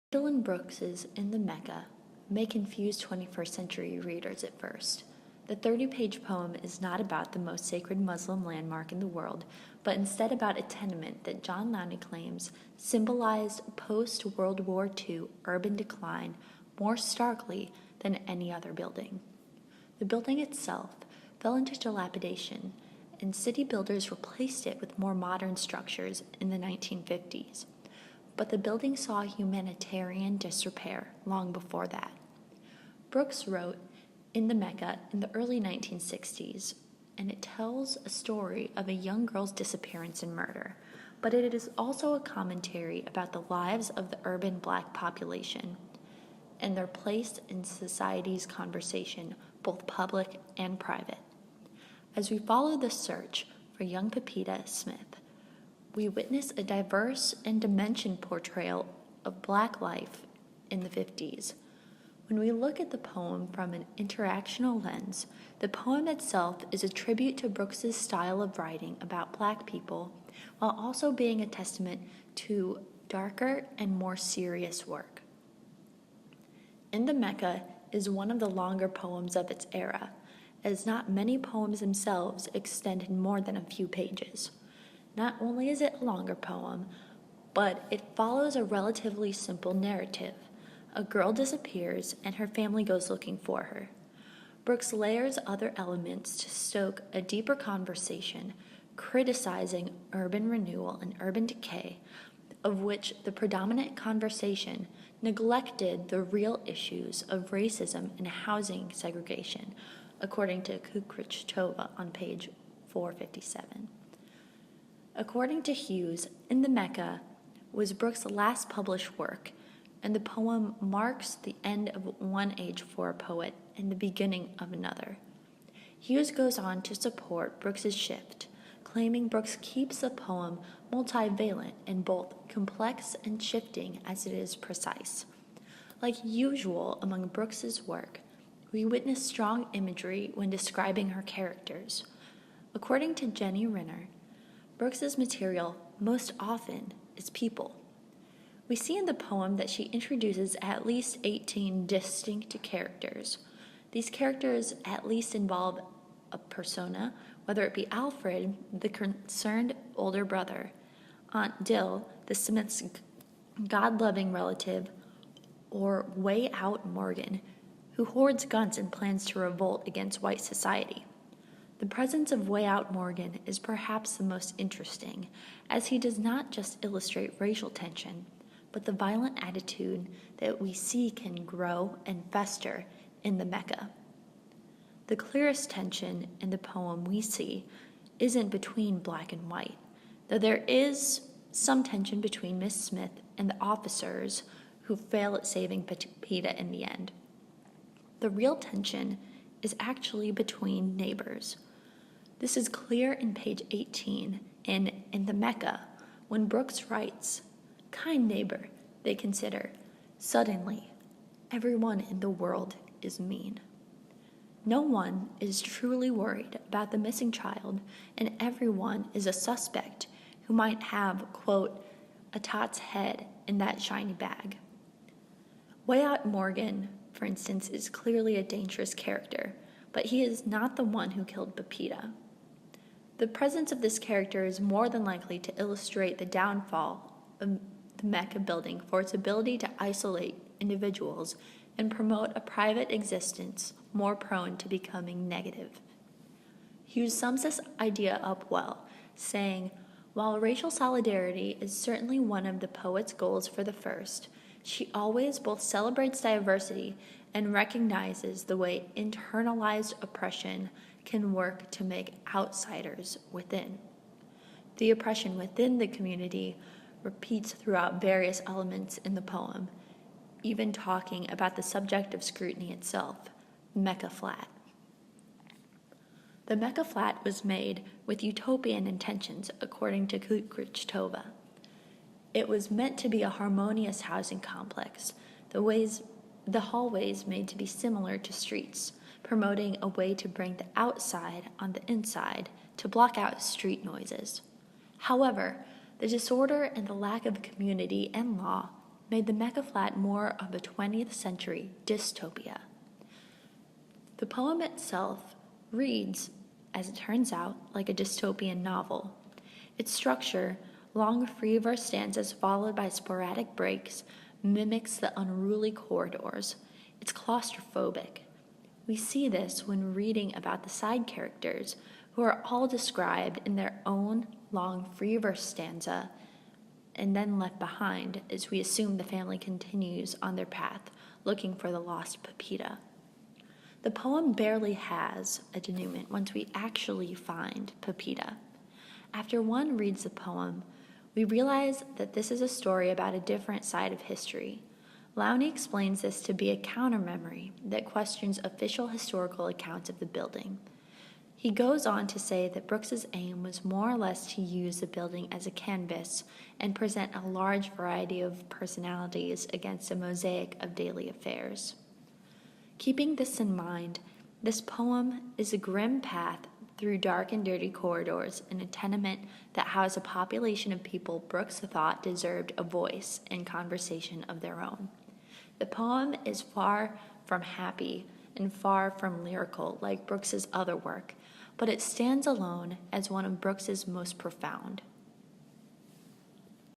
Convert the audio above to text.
Gwendolyn Brooks's In the Mecca may confuse 21st century readers at first. The 30-page poem is not about the most sacred Muslim landmark in the world, but instead about a tenement that John Lowney claims symbolized post-World War II urban decline more starkly than any other building. The building itself fell into dilapidation, and city builders replaced it with more modern structures in the 1950s. But the building saw humanitarian disrepair long before that. Brooks wrote In the Mecca in the early 1960s, and it tells a story of a young girl's disappearance and murder, but it is also a commentary about the lives of the urban black population and their place in society's conversation, both public and private. As we follow the search for young Pepita Smith, we witness a diverse and dimensioned portrayal of black life in the 50s. When we look at the poem from an interactional lens, the poem itself is a tribute to Brooks's style of writing about black people, while also being a testament to darker and more serious work. In the Mecca is one of the longer poems of its era, as not many poems themselves extended more than a few pages. Not only is it a longer poem, but it follows a relatively simple narrative. A girl disappears and her family goes looking for her. Brooks layers other elements to stoke a deeper conversation, criticizing urban renewal and urban decay, of which the predominant conversation neglected the real issues of racism and housing segregation, according to Kukrich-Tova on page 457. According to Hughes, In the Mecca was Brooks' last published work, and the poem marks the end of one age for a poet and the beginning of another. Hughes goes on to support Brooks' shift, claiming Brooks keeps the poem multivalent and both complex and shifting as it is precise. Like usual among Brooks' work, we witness strong imagery when describing her characters. According to Jenny Renner, Brooks's material most often is people. We see in the poem that she introduces at least 18 distinct characters. These characters at least involve a persona, whether it be Alfred, the concerned older brother, Aunt Dill, the Smith's God-loving relative, or Way Out Morgan, who hoards guns and plans to revolt against white society. The presence of Way Out Morgan is perhaps the most interesting, as he does not just illustrate racial tension, but the violent attitude that we see can grow and fester in the Mecca. The clearest tension in the poem we see isn't between black and white, though there is some tension between Miss Smith and the officers who fail at saving Pepita in the end. The real tension is actually between neighbors. This is clear in page 18 in the Mecca, when Brooks writes, "Kind neighbor, they consider, suddenly, everyone in the world is mean. No one is truly worried about the missing child, and everyone is a suspect who might have, quote, a tot's head in that shiny bag." Way Out Morgan, for instance, is clearly a dangerous character, but he is not the one who killed Pepita. The presence of this character is more than likely to illustrate the downfall of the Mecca building for its ability to isolate individuals and promote a private existence more prone to becoming negative. Hughes sums this idea up well, saying, "While racial solidarity is certainly one of the poet's goals for the first, she always both celebrates diversity and recognizes the way internalized oppression can work to make outsiders within. The oppression within the community repeats throughout various elements in the poem, even talking about the subject of scrutiny itself, Mecca Flat. The Mecca Flat was made with utopian intentions, according to Kukrich-Tova. It was meant to be a harmonious housing complex, the hallways made to be similar to streets, promoting a way to bring the outside on the inside to block out street noises. However, the disorder and the lack of community and law made the Mecca flat more of a 20th century dystopia. The poem itself reads, as it turns out, like a dystopian novel. Its structure, long free verse stanzas followed by sporadic breaks, mimics the unruly corridors. It's claustrophobic. We see this when reading about the side characters, who are all described in their own long free verse stanza and then left behind as we assume the family continues on their path looking for the lost Pepita. The poem barely has a denouement once we actually find Pepita. After one reads the poem, we realize that this is a story about a different side of history. Lowney explains this to be a counter-memory that questions official historical accounts of the building. He goes on to say that Brooks's aim was more or less to use the building as a canvas and present a large variety of personalities against a mosaic of daily affairs. Keeping this in mind, this poem is a grim path through dark and dirty corridors in a tenement that housed a population of people Brooks thought deserved a voice and conversation of their own. The poem is far from happy and far from lyrical like Brooks's other work, but it stands alone as one of Brooks's most profound.